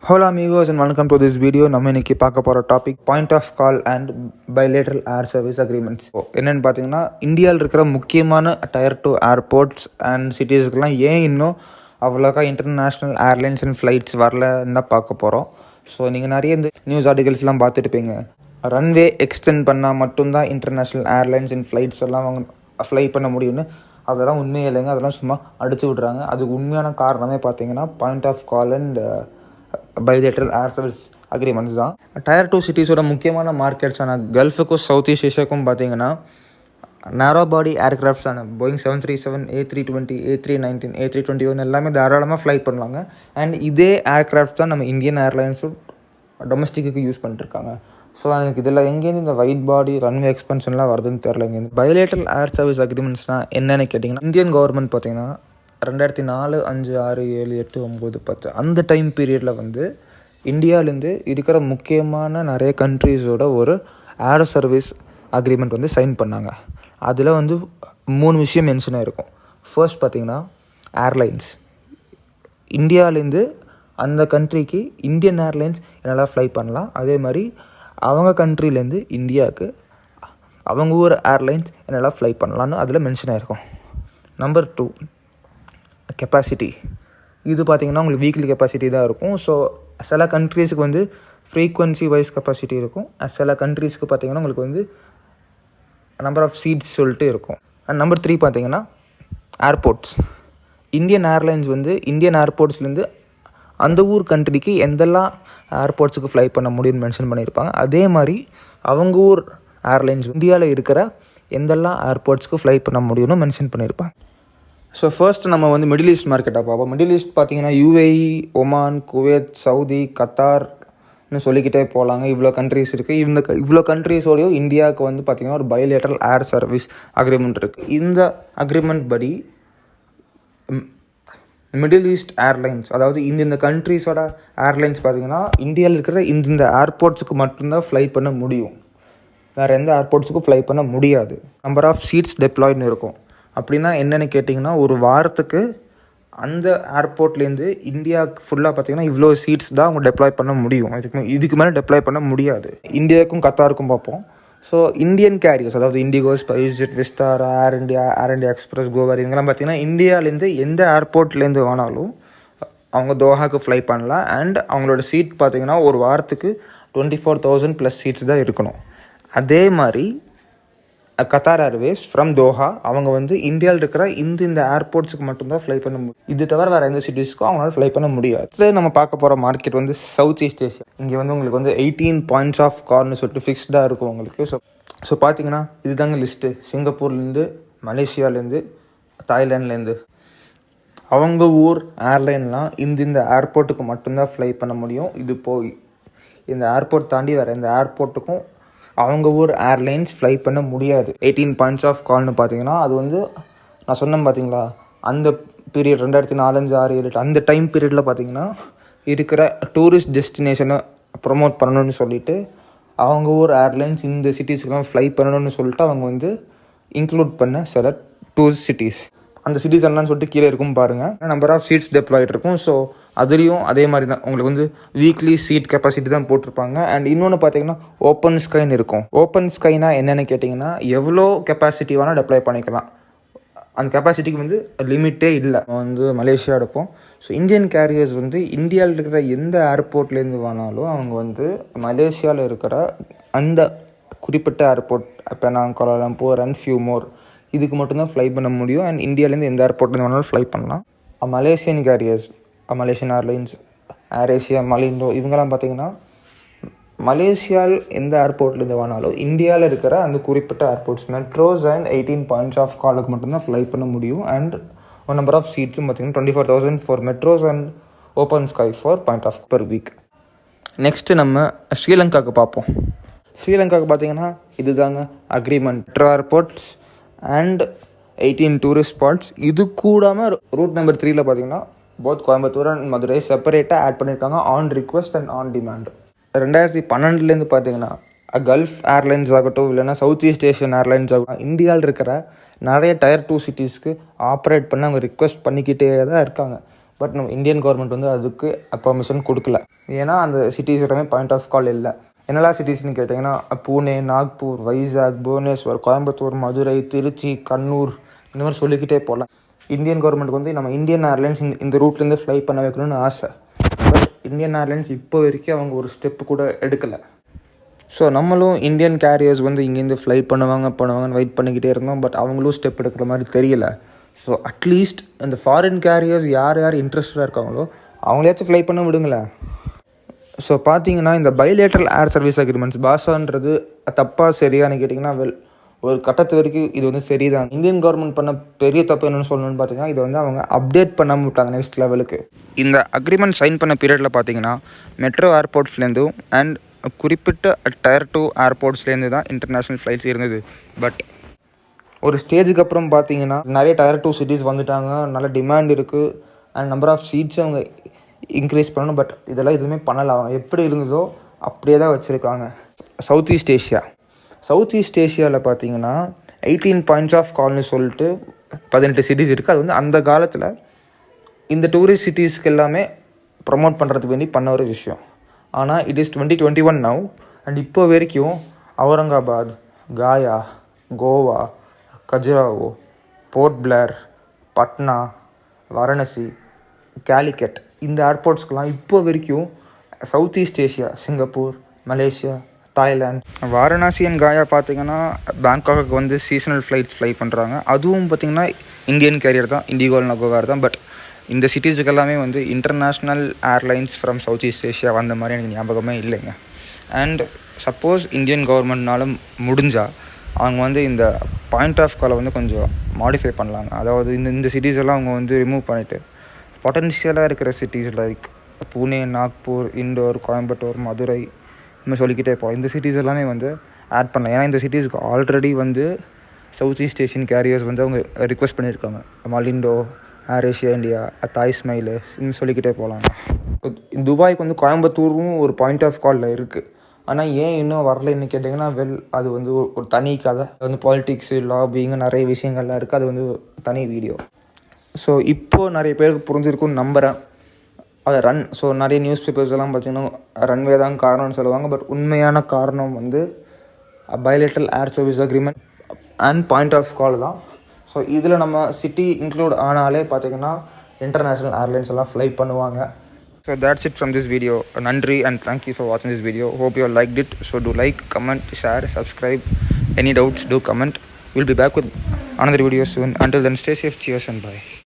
Hola amigos and welcome to this video. நம்ம இன்னைக்கு பார்க்க போகிற topic point of call and bilateral air service agreements. என்னென்னு பார்த்தீங்கன்னா, இந்தியாவில் இருக்கிற முக்கியமான டயர் 2 ஏர்போர்ட்ஸ் அண்ட் சிட்டிஸ்க்கெலாம் ஏன் இன்னும் அவ்வளோக்கா இன்டர்நேஷ்னல் ஏர்லைன்ஸ் அண்ட் ஃப்ளைட்ஸ் வரலன்னு தான் பார்க்க போகிறோம். ஸோ நீங்கள் நிறைய இந்த நியூஸ் ஆர்டிகல்ஸ்லாம் பார்த்துட்டுப்பீங்க. ரன்வே எக்ஸ்டெண்ட் பண்ணால் மட்டும்தான் இன்டர்நேஷ்னல் ஏர்லைன்ஸ் அண்ட் ஃப்ளைட்ஸ் எல்லாம் அவங்க ஃப்ளை பண்ண முடியும்னு. அதெல்லாம் உண்மையே இல்லைங்க, அதெல்லாம் சும்மா அடிச்சு விட்றாங்க. அதுக்கு உண்மையான காரணமே பார்த்தீங்கன்னா point of call and bilateral air service agreements தான். டயர் 2 சிட்டிஸோட முக்கியமான மார்க்கெட்ஸான கல்ஃபுக்கும் சவுத் ஈஸ்ட் ஏஷியாவுக்கும் பார்த்தீங்கன்னா நேரோ பாடி ஏர்க்ராஃப்ட்ஸான போயிங் 737, A320, A319, A321 எல்லாமே தாராளமாக ஃப்ளை பண்ணுவாங்க. அண்ட் இதே ஏர்க்ராஃப்ட் தான் நம்ம இந்தியன் ஏர்லைன்ஸும் டொமஸ்டிக்கு யூஸ் பண்ணிட்டுருக்காங்க. ஸோ எனக்கு இதில் எங்கேருந்து இந்த வைட் பாடி ரன்வே எக்ஸ்பென்ஷன்லாம் வருதுன்னு தெரிலங்க. இந்த bilateral ஏர் சர்வீஸ் அக்ரிமெண்ட்ஸ்னால் என்னென்னு கேட்டிங்கன்னா, இந்தியன் கவர்மெண்ட் பார்த்தீங்கன்னா 2004, 5, 6, 7, 8, 9, 10 அந்த டைம் பீரியடில் வந்து இந்தியாவிலேருந்து இருக்கிற முக்கியமான நிறைய கண்ட்ரீஸோட ஒரு ஏர் சர்வீஸ் அக்ரிமெண்ட் வந்து சைன் பண்ணாங்க. அதில் வந்து 3 விஷயம் மென்ஷன் ஆகிருக்கும். ஃபர்ஸ்ட் பார்த்திங்கன்னா, ஏர்லைன்ஸ் இந்தியாவிலேருந்து அந்த கண்ட்ரிக்கு இந்தியன் ஏர்லைன்ஸ் என்னெல்லாம் ஃப்ளை பண்ணலாம், அதே மாதிரி அவங்க கண்ட்ரிலேருந்து இந்தியாவுக்கு அவங்க ஊர் ஏர்லைன்ஸ் என்னெல்லாம் ஃப்ளை பண்ணலான்னு அதில் மென்ஷன் ஆகிருக்கும். Number 2, capacity. இது பார்த்திங்கன்னா உங்களுக்கு வீக்லி கெப்பாசிட்டி தான் இருக்கும். ஸோ சில கண்ட்ரீஸுக்கு வந்து ஃப்ரீக்வன்சி வைஸ் கெப்பாசிட்டி இருக்கும். சில கண்ட்ரீஸ்க்கு பார்த்திங்கன்னா உங்களுக்கு வந்து நம்பர் ஆஃப் சீட்ஸ் சொல்லிட்டு இருக்கும். அண்ட் நம்பர் 3 பார்த்திங்கன்னா ஏர்போர்ட்ஸ். இந்தியன் ஏர்லைன்ஸ் வந்து இந்தியன் ஏர்போர்ட்ஸ்லேருந்து அந்த ஊர் கண்ட்ரிக்கு எந்தெல்லாம் ஏர்போர்ட்ஸுக்கு ஃப்ளை பண்ண முடியும்னு மென்ஷன் பண்ணியிருப்பாங்க. அதே மாதிரி அவங்க ஊர் ஏர்லைன்ஸ் இந்தியாவில் இருக்கிற எந்தெல்லாம் ஏர்போர்ட்ஸுக்கு ஃப்ளை பண்ண முடியும்னு மென்ஷன் பண்ணியிருப்பாங்க. ஸோ ஃபர்ஸ்ட் நம்ம வந்து மிடில் ஈஸ்ட் மார்க்கெட்டாக பார்ப்போம். மிடில் ஈஸ்ட் பார்த்திங்கன்னா UAE, ஒமான், குவைத், சவுதி, கத்தார்னு சொல்லிக்கிட்டே போகலாங்க. இவ்வளோ கண்ட்ரீஸ் இருக்குது. இவ்வளோ கண்ட்ரீஸோடையும் இந்தியாவுக்கு வந்து பார்த்திங்கன்னா ஒரு bilateral ஏர் சர்வீஸ் அக்ரிமெண்ட் இருக்குது. இந்த அக்ரிமெண்ட் படி மிடில் ஈஸ்ட் ஏர்லைன்ஸ், அதாவது இந்த கண்ட்ரீஸோட ஏர்லைன்ஸ் பார்த்திங்கன்னா இந்தியாவில் இருக்கிற இந்த ஏர்போர்ட்ஸுக்கு மட்டும்தான் ஃப்ளை பண்ண முடியும். வேறு எந்த ஏர்போர்ட்ஸுக்கும் ஃப்ளை பண்ண முடியாது. நம்பர் ஆஃப் சீட்ஸ் டெப்ளாய்டுன்னு இருக்கும். அப்படின்னா என்னென்னு கேட்டிங்கன்னா, ஒரு வாரத்துக்கு அந்த ஏர்போர்ட்லேருந்து இந்தியாவுக்கு ஃபுல்லாக பார்த்திங்கன்னா இவ்வளோ சீட்ஸ் தான் அவங்க டெப்ளாய் பண்ண முடியும். இதுக்கு மேலே டெப்ளாய் பண்ண முடியாது. இந்தியாவுக்கும் கத்தாருக்கும் பார்ப்போம். ஸோ இந்தியன் கேரியர்ஸ், அதாவது இண்டிகோ, ஸ்பைஸ்ஜெட், விஸ்தார், ஏர் இண்டியா எக்ஸ்பிரஸ், கோவார், இவங்கெல்லாம் பார்த்திங்கன்னா இந்தியாவிலேருந்து எந்த ஏர்போர்ட்லேருந்து வேணாலும் அவங்க தோஹாக்கு ஃப்ளை பண்ணலாம். அண்ட் அவங்களோட சீட் பார்த்திங்கன்னா ஒரு வாரத்துக்கு 24,000+ சீட்ஸ் தான் இருக்கணும். அதே மாதிரி கத்தார் ஏர்வேஸ் ஃப்ரம் தோஹா அவங்க வந்து இந்தியாவில் இருக்கிற இந்த ஏர்போர்ட்ஸுக்கு மட்டும்தான் ஃப்ளை பண்ண முடியும். இது தவிர வேறு எந்த சிட்டிஸ்க்கும் அவங்களால ஃப்ளை பண்ண முடியாது. சரி, நம்ம பார்க்க போகிற மார்க்கெட் வந்து சவுத் ஈஸ்ட் ஏஷியா. இங்கே வந்து உங்களுக்கு வந்து 18 பாயிண்ட்ஸ் ஆஃப் கால்னு சொல்லிட்டு ஃபிக்ஸ்டாக இருக்கும் உங்களுக்கு. ஸோ பார்த்தீங்கன்னா இதுதாங்க லிஸ்ட்டு. சிங்கப்பூர்லேருந்து, மலேசியாவிலேருந்து, தாய்லாண்ட்லேருந்து அவங்க ஊர் ஏர்லைன்லாம் இந்த ஏர்போர்ட்டுக்கு மட்டும்தான் ஃப்ளை பண்ண முடியும். இது போய் இந்த ஏர்போர்ட் தாண்டி வேறு எந்த ஏர்போர்ட்டுக்கும் அவங்க ஊர் ஏர்லைன்ஸ் ஃப்ளை பண்ண முடியாது. 18 பாயிண்ட்ஸ் ஆஃப் கால்னு பார்த்தீங்கன்னா அது வந்து நான் சொன்னேன் பார்த்தீங்களா, அந்த பீரியட் 2004, 5, 6, 7 அந்த டைம் பீரியடில் பார்த்தீங்கன்னா இருக்கிற டூரிஸ்ட் டெஸ்டினேஷனை ப்ரொமோட் பண்ணணும்னு சொல்லிட்டு அவங்க ஊர் ஏர்லைன்ஸ் இந்த சிட்டிஸ்க்கெலாம் ஃப்ளை பண்ணணும்னு சொல்லிட்டு அவங்க வந்து இன்க்ளூட் பண்ண சில டூரிஸ்ட் சிட்டிஸ். அந்த சிட்டிஸ் என்னன்னு சொல்லிட்டு கீழே இருக்கும் பாருங்கள். நம்பர் ஆஃப் சீட்ஸ் டெப்ளாய்ட் இருக்கும். ஸோ அதுலேயும் அதே மாதிரி தான் உங்களுக்கு வந்து வீக்லி சீட் கெப்பாசிட்டி தான் போட்டிருப்பாங்க. அண்ட் இன்னொன்று பார்த்தீங்கன்னா ஓப்பன் ஸ்கைன்னு இருக்கும். ஓப்பன் ஸ்கைனா என்னென்னு கேட்டிங்கன்னா, எவ்வளோ கெப்பாசிட்டி வேணால் டெப்ளாய் பண்ணிக்கலாம். அந்த கெப்பாசிட்டிக்கு வந்து லிமிட்டே இல்லை. வந்து மலேசியா எடுப்போம். ஸோ இந்தியன் கேரியர்ஸ் வந்து இந்தியாவில் இருக்கிற எந்த ஏர்போர்ட்லேருந்து வேணாலும் அவங்க வந்து மலேசியாவில் இருக்கிற அந்த குறிப்பிட்ட airport, Penang, Kuala Lumpur and few more, இதுக்கு மட்டும்தான் ஃப்ளை பண்ண முடியும். அண்ட் இந்தியாவிலேருந்து எந்த ஏர்போர்ட்லேருந்து வேணாலும் ஃப்ளை பண்ணலாம். Malaysian carriers, Malaysian airlines, Air Asia, Malindo, இவங்கெல்லாம் பார்த்திங்கன்னா மலேசியாவில் எந்த ஏர்போர்ட்லேருந்து வேணாலும் இந்தியாவில் இருக்கிற அந்த குறிப்பிட்ட airports metros and 18 points of காலுக்கு மட்டும்தான் ஃப்ளை பண்ண முடியும். அண்ட் ஒன் நம்பர் ஆஃப் சீட்ஸும் பார்த்திங்கன்னா 24,000 for metros and open sky for point of per week. Next நம்ம ஸ்ரீலங்காவுக்கு பார்ப்போம். ஸ்ரீலங்காவுக்கு பார்த்திங்கன்னா இதுதாங்க agreement. Metro airports and 18 tourist spots. இது கூடாமல் ரூட் நம்பர் 3ல் பார்த்திங்கன்னா போத் கோயம்புத்தூர் அண்ட் மதுரை செப்பரேட்டாக ஆட் பண்ணியிருக்காங்க, on request and on demand. 2012 பார்த்திங்கன்னா கல்ஃப் ஏர்லைன்ஸ் ஆகட்டும், இல்லைனா சவுத் ஈஸ்ட் ஏஷியன் ஏர்லைன்ஸ் ஆகட்டும், இந்தியாவில் இருக்கிற நிறைய டயர் 2 சிட்டிஸ்க்கு ஆப்ரேட் பண்ண அவங்க ரிக்வெஸ்ட் பண்ணிக்கிட்டே தான் இருக்காங்க. பட் நம்ம இந்தியன் கவர்மெண்ட் வந்து அதுக்கு பர்மிஷன் கொடுக்கல. ஏன்னா அந்த சிட்டிஸ் எல்லாமே பாயிண்ட் ஆஃப் கால் இல்லை. என்னெல்லாம் சிட்டிஸ்னு கேட்டிங்கன்னா பூனே, நாக்பூர், வைசாக், புவனேஸ்வர், கோயம்புத்தூர், மதுரை, திருச்சி, கண்ணூர், இந்த மாதிரி சொல்லிக்கிட்டே போகலாம். இந்தியன் கவர்மெண்ட்டுக்கு வந்து நம்ம இந்தியன் ஏர்லைன்ஸ் இந்த ரூட்லேருந்து ஃப்ளை பண்ண வைக்கணும்னு ஆசை. பட் இந்தியன் ஏர்லைன்ஸ் இப்போ வரைக்கும் அவங்க ஒரு ஸ்டெப்பு கூட எடுக்கலை. ஸோ நம்மளும் இந்தியன் கேரியர்ஸ் வந்து இங்கேருந்து ஃப்ளை பண்ணுவாங்கன்னு வெயிட் பண்ணிக்கிட்டே இருந்தோம். பட் அவங்களும் ஸ்டெப் எடுக்கிற மாதிரி தெரியல. ஸோ அட்லீஸ்ட் அந்த ஃபாரின் கேரியர்ஸ் யார் இன்ட்ரெஸ்டடாக இருக்காங்களோ அவங்களையாச்சும் ஃப்ளை பண்ண விடுங்களேன். ஸோ பார்த்தீங்கன்னா இந்த பைலேட்ரல் ஏர் சர்வீஸ் அக்ரிமெண்ட்ஸ் பாஷான்றது தப்பாக சரியானு கேட்டிங்கன்னா ஒரு கட்டத்து வரைக்கும் இது வந்து சரிதான். இந்தியன் கவர்மெண்ட் பண்ண பெரிய தப்பு என்னென்னு சொல்லணும்னு பார்த்தீங்கன்னா இதை வந்து அவங்க அப்டேட் பண்ணாமல் விட்டாங்க நெக்ஸ்ட் லெவலுக்கு. இந்த அக்ரிமெண்ட் சைன் பண்ண பீரியடில் பார்த்தீங்கன்னா மெட்ரோ ஏர்போர்ட்ஸ்லேருந்தும் அண்ட் குறிப்பிட்ட Tier 2 ஏர்போர்ட்ஸ்லேருந்து தான் இன்டர்நேஷ்னல் ஃப்ளைட்ஸ் இருந்தது. பட் ஒரு ஸ்டேஜுக்கு அப்புறம் பார்த்தீங்கன்னா நிறைய Tier 2 சிட்டிஸ் வந்துட்டாங்க, நல்ல டிமாண்ட் இருக்குது அண்ட் நம்பர் ஆஃப் சீட்ஸும் அவங்க இன்க்ரீஸ் பண்ணணும். பட் இதெல்லாம் எதுவுமே பண்ணலை. அவங்க எப்படி இருந்ததோ அப்படியே தான் வச்சுருக்காங்க. சவுத் ஈஸ்ட் ஏஷியாவில் பார்த்தீங்கன்னா 18 பாயிண்ட்ஸ் ஆஃப் கால்னு சொல்லிட்டு 18 சிட்டிஸ் இருக்குது. அது வந்து அந்த காலத்தில் இந்த டூரிஸ்ட் சிட்டிஸ்க்கு எல்லாமே ப்ரமோட் பண்ணுறதுக்கு வேண்டி பண்ண ஒரு விஷயம். ஆனால் இட் இஸ் 2021 நவ் அண்ட் இப்போ வரைக்கும் அவுரங்காபாத், காயா, கோவா, கஜுராவோ, போர்ட் பிளேர், பட்னா, வாரணாசி, கேலிக்கட் இந்த ஏர்போர்ட்ஸ்க்கெலாம் இப்போ வரைக்கும் south east Asia, Singapore, Malaysia, Thailand, Varanasi and Gaya பார்த்திங்கன்னா பேங்காக்கு வந்து சீசனல் ஃப்ளைட்ஸ் ஃப்ளை பண்ணுறாங்க. அதுவும் பார்த்திங்கன்னா இந்தியன் கேரியர் தான், இண்டிகோ நகோகார் தான். பட் இந்த சிட்டிஸுக்கு எல்லாமே வந்து international airlines from south east Asia வந்த மாதிரி எனக்கு ஞாபகமே இல்லைங்க. அண்ட் சப்போஸ் இந்தியன் கவர்மெண்ட்னாலும் முடிஞ்சால் அவங்க வந்து இந்த பாயிண்ட் ஆஃப் காலை வந்து கொஞ்சம் மாடிஃபை பண்ணலாங்க. அதாவது இந்த சிட்டிஸ் எல்லாம் அவங்க வந்து ரிமூவ் பண்ணிவிட்டு பொட்டன்ஷியலாக இருக்கிற சிட்டிஸ் லைக் பூனே, நாக்பூர், இண்டோர், கோயம்புத்தூர், மதுரை, இன்னும் சொல்லிக்கிட்டே போகும். இந்த சிட்டிஸ் எல்லாமே வந்து ஆட் பண்ணலாம். ஏன்னா இந்த சிட்டிஸ்க்கு ஆல்ரெடி வந்து சவுத் ஈஸ்ட் ஏஷியன் கேரியர்ஸ் வந்து அவங்க ரிக்வெஸ்ட் பண்ணியிருக்காங்க. மலிண்டோ, ஏர் ஏஷியா இந்தியா, தாய் ஸ்மைலு, இன்னும் சொல்லிக்கிட்டே போகலாம். துபாய்க்கு வந்து கோயம்புத்தூரும் ஒரு பாயிண்ட் ஆஃப் காலில் இருக்குது. ஆனால் ஏன் இன்னும் வரலைன்னு கேட்டிங்கன்னா அது வந்து ஒரு தனி கதை. அது வந்து பாலிட்டிக்ஸு, லாபிங்கு நிறைய விஷயங்கள்லாம் இருக்குது. அது வந்து தனி வீடியோ. ஸோ இப்போது நிறைய பேருக்கு புரிஞ்சிருக்குன்னு நம்புகிறேன். அதை ஸோ நிறைய நியூஸ் பேப்பர்ஸ் எல்லாம் பார்த்திங்கன்னா ரன்வே தான் காரணம்னு சொல்லுவாங்க. பட் உண்மையான காரணம் வந்து bilateral air service agreement and point of call தான். ஸோ இதில் நம்ம சிட்டி இன்க்ளூட் ஆனாலே பார்த்திங்கன்னா இன்டர்நேஷ்னல் ஏர்லைன்ஸ் எல்லாம் ஃப்ளை பண்ணுவாங்க. So that's it from this video. நன்றி and thank you for watching this video. Hope you all liked it. So do like, comment, share, subscribe. Any doubts, do comment. We'll be back with another video soon. Until then, stay safe. Cheers and bye.